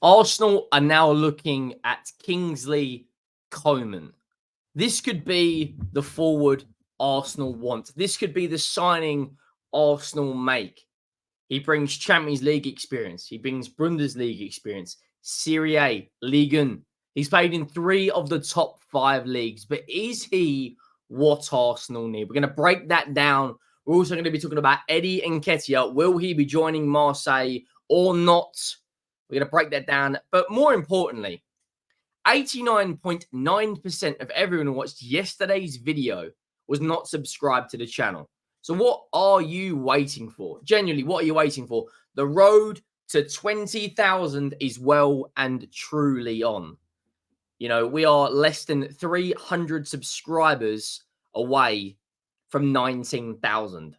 Arsenal are now looking at Kingsley Coman. This could be the forward Arsenal want. This could be the signing Arsenal make. He brings Champions League experience. He brings Bundesliga experience, Serie A, Ligue 1. He's played in 3 of the top 5 leagues. But is he what Arsenal need? We're going to break that down. We're also going to be talking about Eddie Nketiah. Will he be joining Marseille or not? We're going to break that down. But more importantly, 89.9% of everyone who watched yesterday's video was not subscribed to the channel. So what are you waiting for? Genuinely, what are you waiting for? The road to 20,000 is well and truly on. You know, we are less than 300 subscribers away from 19,000.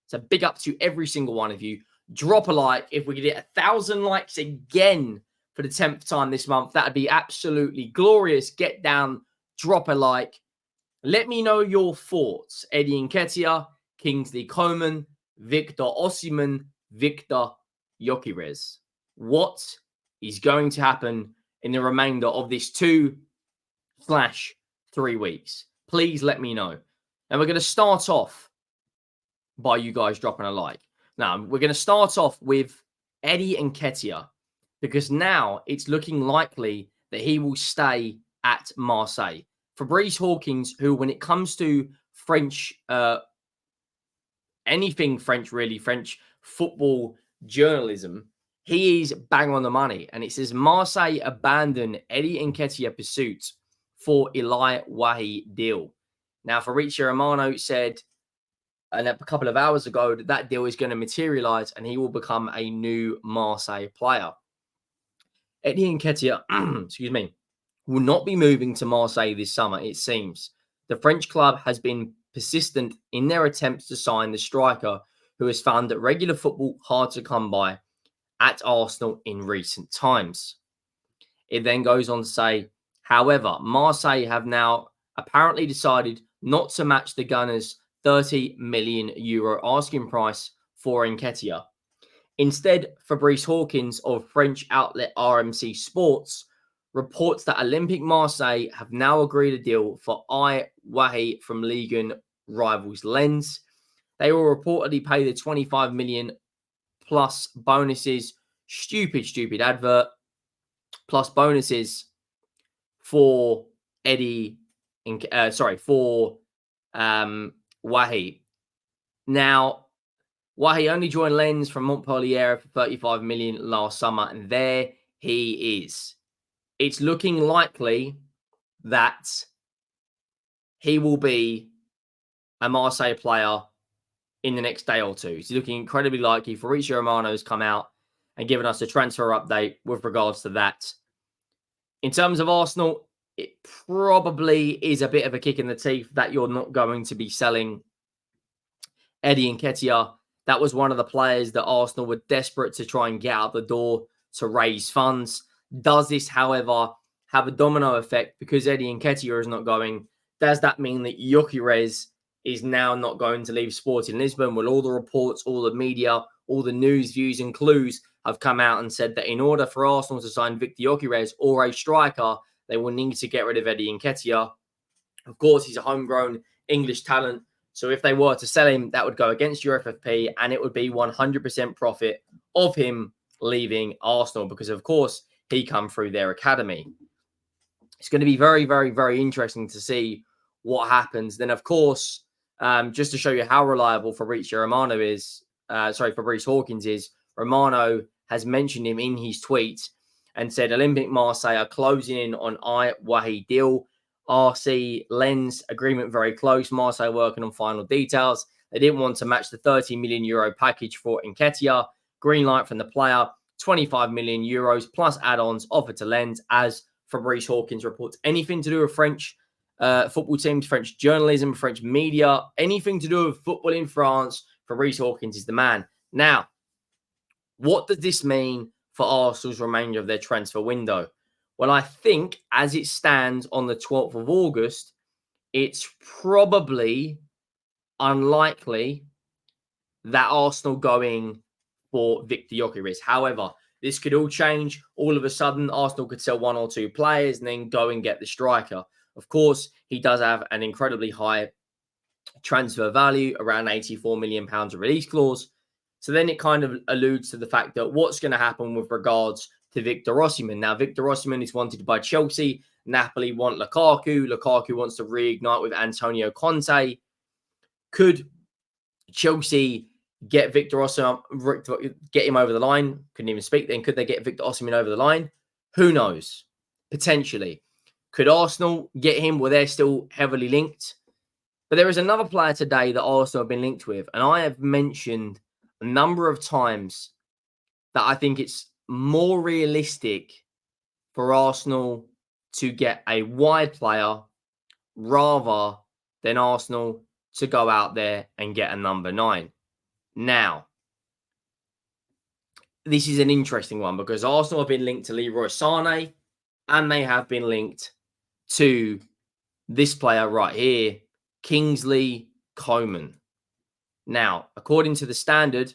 So big up to every single one of you. Drop a like. If we could get 1,000 likes again for the 10th time this month, that'd be absolutely glorious. Get down, drop a like. Let me know your thoughts. Eddie Nketiah, Kingsley Coman, Victor Osimhen, Victor Gyökeres. What is going to happen in the remainder of this 2/3 weeks? Please let me know. And we're going to start off by you guys dropping a like. Now, we're going to start off with Eddie Nketiah, because now it's looking likely that he will stay at Marseille. Fabrice Hawkins, who, when it comes to French, anything French, really, French football journalism, he is bang on the money. And it says Marseille abandon Eddie Nketiah pursuit for Eli Wahi deal. Now, Fabrizio Romano said a couple of hours ago that deal is going to materialize and he will become a new Marseille player. Eddie Nketiah, excuse me, will not be moving to Marseille this summer, it seems. The French club has been persistent in their attempts to sign the striker, who has found that regular football hard to come by at Arsenal in recent times. It then goes on to say, however, Marseille have now apparently decided not to match the Gunners' 30 million euro asking price for Nketiah. Instead, Fabrice Hawkins of French outlet RMC Sports reports that Olympique Marseille have now agreed a deal for Wahi from Ligue 1 rivals Lens. They will reportedly pay the 25 million plus bonuses, stupid advert, plus bonuses for Wahi. Now, Wahi only joined Lens from Montpellier for 35 million last summer, and there he is. It's looking likely that he will be a Marseille player in the next day or two. It's looking incredibly likely. Fabrizio Romano has come out and given us a transfer update with regards to that. In terms of Arsenal, it probably is a bit of a kick in the teeth that you're not going to be selling Eddie Nketiah. That was one of the players that Arsenal were desperate to try and get out the door to raise funds. Does this, however, have a domino effect because Eddie Nketiah is not going? Does that mean that Gyökeres is now not going to leave Sporting Lisbon? Well, all the reports, all the media, all the news, views and clues have come out and said that in order for Arsenal to sign Victor Gyökeres or a striker, they will need to get rid of Eddie Nketiah. Of course, he's a homegrown English talent. So if they were to sell him, that would go against your FFP and it would be 100% profit of him leaving Arsenal because, of course, he come through their academy. It's going to be very, very, very interesting to see what happens. Then, of course, just to show you how reliable Fabrice Hawkins is, Romano has mentioned him in his tweet and said Olympique Marseille are closing in on Wahi deal. RC Lens agreement very close. Marseille working on final details. They didn't want to match the 30 million euro package for Nketiah. Green light from the player. 25 million euros plus add-ons offered to Lens, as Fabrice Hawkins reports. Anything to do with French football teams, French journalism, French media, anything to do with football in France, Fabrice Hawkins is the man. Now, what does this mean for Arsenal's remainder of their transfer window? Well, I think as it stands on the 12th of August, it's probably unlikely that Arsenal going for Victor Gyökeres. However, This could all change. All of a sudden, Arsenal could sell one or two players and then go and get the striker. Of course, he does have an incredibly high transfer value, around £84 million release clause. So then it kind of alludes to the fact that what's going to happen with regards to Victor Osimhen. Now, Victor Osimhen is wanted by Chelsea. Napoli want Lukaku. Lukaku wants to reignite with Antonio Conte. Could Chelsea get Victor Osimhen, get him over the line? Couldn't even speak then. Could they get Victor Osimhen over the line? Who knows? Potentially. Could Arsenal get him? Well, they're still heavily linked. But there is another player today that Arsenal have been linked with. And I have mentioned a number of times that I think it's more realistic for Arsenal to get a wide player rather than Arsenal to go out there and get a number 9. Now, this is an interesting one because Arsenal have been linked to Leroy Sané and they have been linked to this player right here, Kingsley Coman. Now, according to the Standard,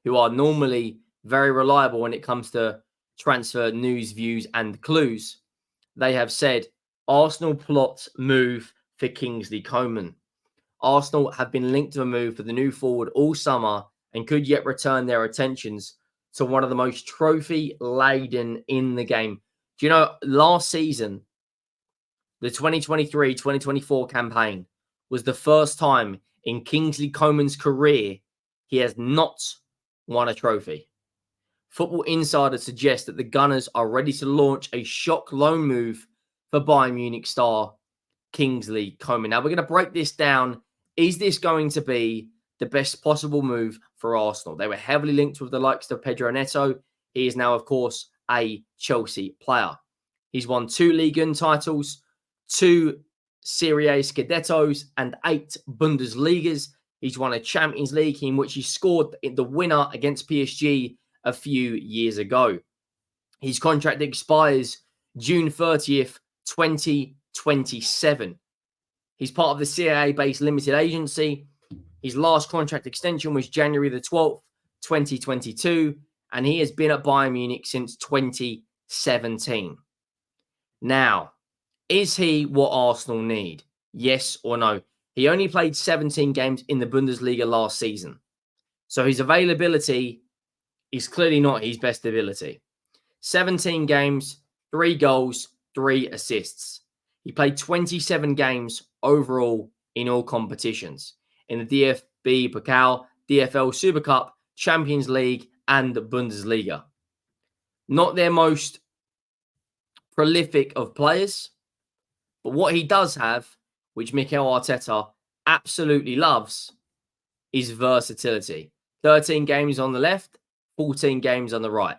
who are normally very reliable when it comes to transfer news, views, and clues, they have said Arsenal plot move for Kingsley Coman. Arsenal have been linked to a move for the new forward all summer and could yet return their attentions to one of the most trophy-laden in the game. Do you know, last season, the 2023-2024 campaign was the first time in Kingsley Coman's career he has not won a trophy. Football Insider suggests that the Gunners are ready to launch a shock loan move for Bayern Munich star Kingsley Coman. Now, we're going to break this down. Is this going to be the best possible move for Arsenal? They were heavily linked with the likes of Pedro Neto. He is now, of course, a Chelsea player. He's won 2 Ligue 1 titles, 2 Serie A Scudettos, and 8 Bundesligas. He's won a Champions League in which he scored the winner against PSG a few years ago. His contract expires June 30th, 2027. He's part of the CIA-based limited agency. His last contract extension was January the 12th, 2022, and he has been at Bayern Munich since 2017. Now, is he what Arsenal need? Yes or no? He only played 17 games in the Bundesliga last season. So his availability is clearly not his best ability. 17 games, 3 goals, 3 assists. He played 27 games overall in all competitions. In the DFB Pokal, DFL Super Cup, Champions League, and the Bundesliga. Not their most prolific of players, but what he does have, which Mikel Arteta absolutely loves, is versatility. 13 games on the left, 14 games on the right.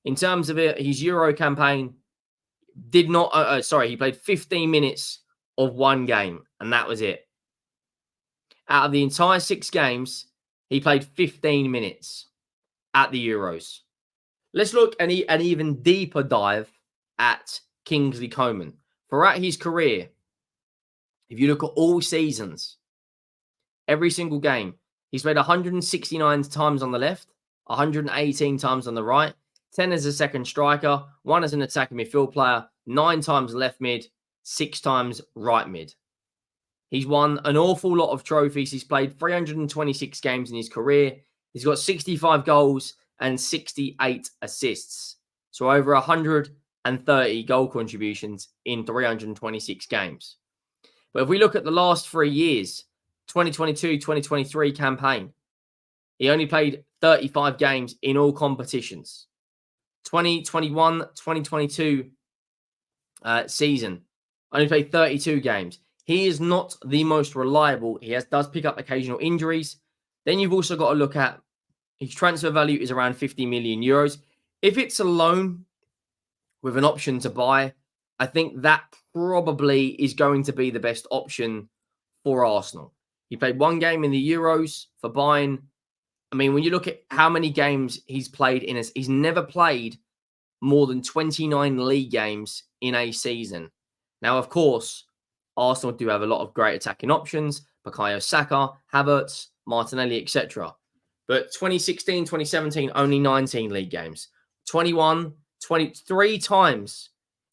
In terms of his Euro campaign, he played 15 minutes of one game, and that was it. Out of the entire 6 games, he played 15 minutes at the Euros. Let's look an even deeper dive at Kingsley Coman. Throughout his career, if you look at all seasons, every single game, he's played 169 times on the left, 118 times on the right, 10 as a second striker, 1 as an attacking midfield player, 9 times left mid, 6 times right mid. He's won an awful lot of trophies. He's played 326 games in his career. He's got 65 goals and 68 assists. So over 130 goal contributions in 326 games. But if we look at the last 3 years, 2022-2023 campaign, he only played 35 games in all competitions. 2021-2022 season, only played 32 games. He is not the most reliable. He does pick up occasional injuries. Then you've also got to look at his transfer value is around 50 million euros. If it's a loan with an option to buy, I think that probably is going to be the best option for Arsenal. He played 1 game in the Euros for Bayern. I mean, when you look at how many games he's played he's never played more than 29 league games in a season. Now, of course, Arsenal do have a lot of great attacking options. Bukayo Saka, Havertz, Martinelli, etc. But 2016, 2017, only 19 league games. 21, 23 times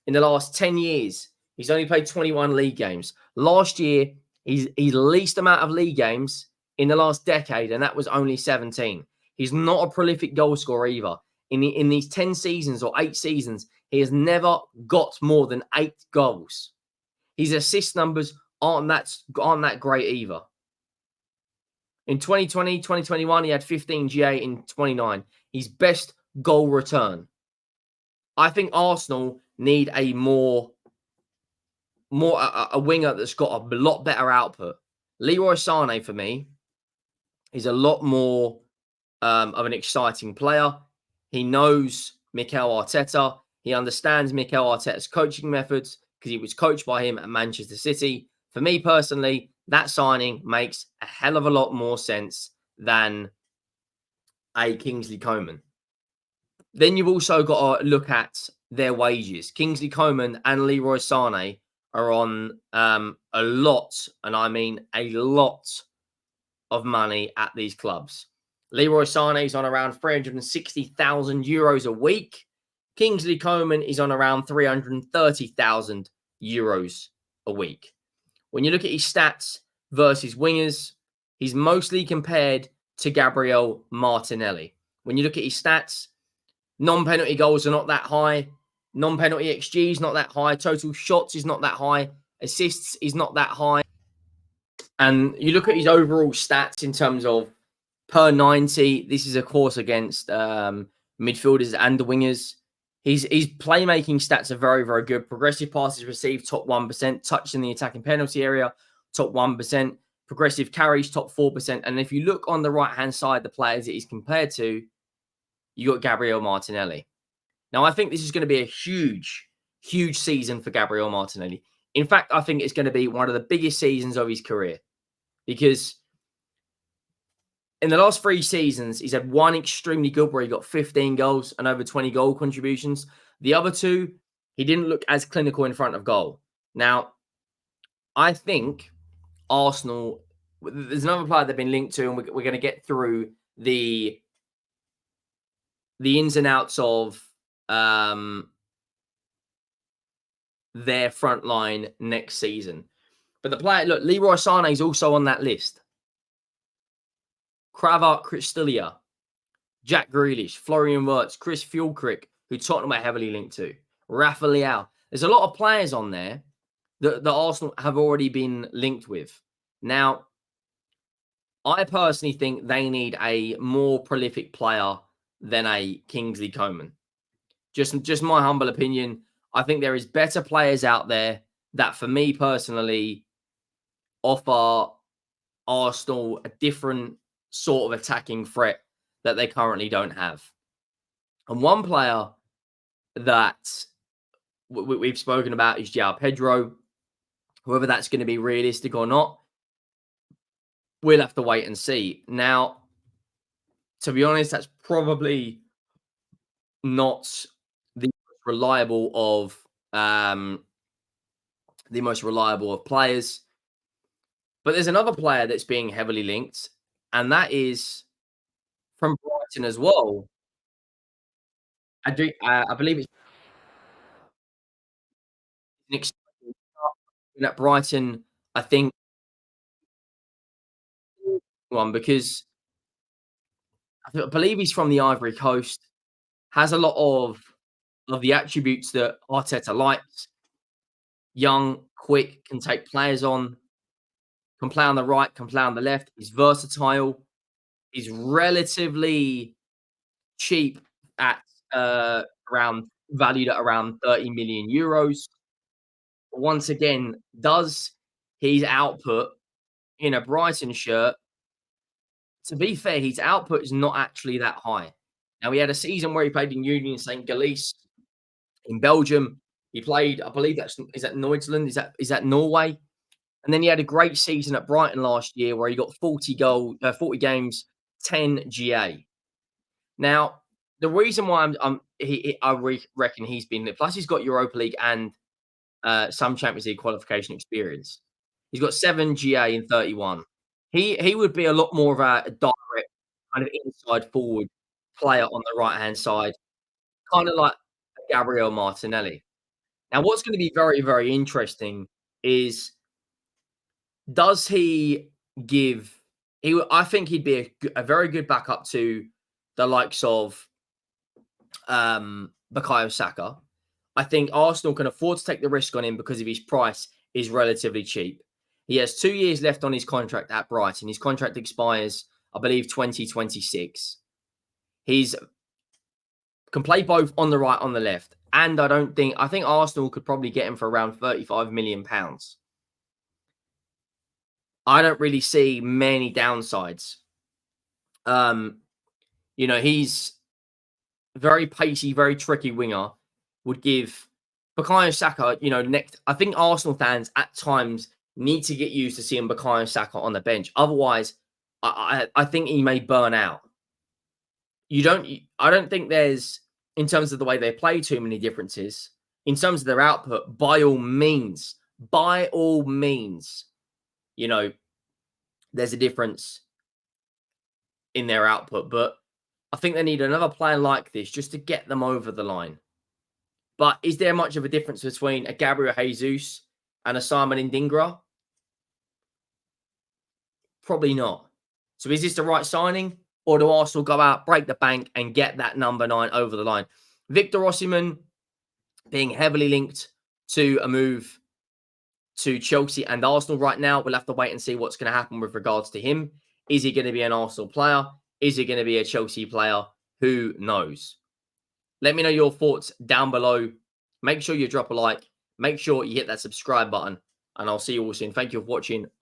in the last 10 years. He's only played 21 league games. Last year, he's least amount of league games in the last decade, and that was only 17. He's not a prolific goal scorer either. In these 10 seasons or 8 seasons, he has never got more than 8 goals. His assist numbers aren't that great either. In 2020, 2021, he had 15 GA in 29. His best goal return. I think Arsenal need a winger that's got a lot better output. Leroy Sané for me is a lot more of an exciting player. He knows Mikel Arteta. He understands Mikel Arteta's coaching methods because he was coached by him at Manchester City. For me personally, that signing makes a hell of a lot more sense than a Kingsley Coman. Then you've also got to look at their wages. Kingsley Coman and Leroy Sané are on a lot, and I mean a lot of money at these clubs. Leroy Sané is on around 360,000 euros a week. Kingsley Coman is on around 330,000 euros a week. When you look at his stats versus wingers, he's mostly compared to Gabriel Martinelli. When you look at his stats, non-penalty goals are not that high. Non-penalty XG is not that high. Total shots is not that high. Assists is not that high. And you look at his overall stats in terms of per 90. This is, of course, against midfielders and the wingers. His playmaking stats are very, very good. Progressive passes received, top 1%. Touch in the attacking penalty area, top 1%. Progressive carries, top 4%. And if you look on the right-hand side, the players that he's compared to, you got Gabriel Martinelli. Now, I think this is going to be a huge, huge season for Gabriel Martinelli. In fact, I think it's going to be one of the biggest seasons of his career because in the last 3 seasons, he's had one extremely good where he got 15 goals and over 20 goal contributions. The other 2, he didn't look as clinical in front of goal. Now, I think Arsenal, there's another player they've been linked to, and we're going to get through the ins and outs of their front line next season. But the player, look, Leroy Sané is also on that list. Kvarat Kvaratskhelia, Jack Grealish, Florian Wirtz, Chris Fuellkrug, who Tottenham are heavily linked to, Rafa Leao. There's a lot of players on there that Arsenal have already been linked with. Now, I personally think they need a more prolific player than a Kingsley Coman. Just my humble opinion. I think there is better players out there that, for me personally, offer Arsenal a different sort of attacking threat that they currently don't have. And one player that we've spoken about is João Pedro. Whether that's going to be realistic or not, we'll have to wait and see. Now, to be honest, that's probably not the most reliable of players. But there's another player that's being heavily linked, and that is from Brighton as well. I believe it's an exciting start at Brighton. I think one because I believe he's from the Ivory Coast, has a lot of the attributes that Arteta likes. Young, quick, can take players on, can play on the right, can play on the left. He's versatile. He's relatively cheap at around valued at around 30 million euros. Once again, does his output in a Brighton shirt, to be fair, his output is not actually that high. Now, he had a season where he played in Union St. Gallis in Belgium. He played, I believe is that Neuseeland? Is that Norway? And then he had a great season at Brighton last year where he got 40 games, 10 GA. Now, the reason why I reckon he's been, plus he's got Europa League and some Champions League qualification experience. He's got 7 GA in 31. He would be a lot more of a direct. kind of inside forward player on the right-hand side, kind of like Gabriel Martinelli. Now, what's going to be very, very interesting is does he give? I think he'd be a very good backup to the likes of Bukayo Saka. I think Arsenal can afford to take the risk on him because of his price is relatively cheap. He has 2 years left on his contract at Brighton. His contract expires, I believe, 2026. He's can play both on the right, on the left. And I think Arsenal could probably get him for around £35 million. I don't really see many downsides. Um, he's very pacey, very tricky winger. Would give Bukayo Saka, next. I think Arsenal fans at times need to get used to seeing Bukayo Saka on the bench. Otherwise, I think he may burn out. I don't think there's, in terms of the way they play, too many differences. In terms of their output, by all means, you know, there's a difference in their output, but I think they need another player like this just to get them over the line. But is there much of a difference between a Gabriel Jesus and a Simon Ndingra? Probably not. So is this the right signing? Or do Arsenal go out, break the bank, and get that number 9 over the line? Victor Osimhen being heavily linked to a move to Chelsea and Arsenal right now. We'll have to wait and see what's going to happen with regards to him. Is he going to be an Arsenal player? Is he going to be a Chelsea player? Who knows? Let me know your thoughts down below. Make sure you drop a like. Make sure you hit that subscribe button. And I'll see you all soon. Thank you for watching.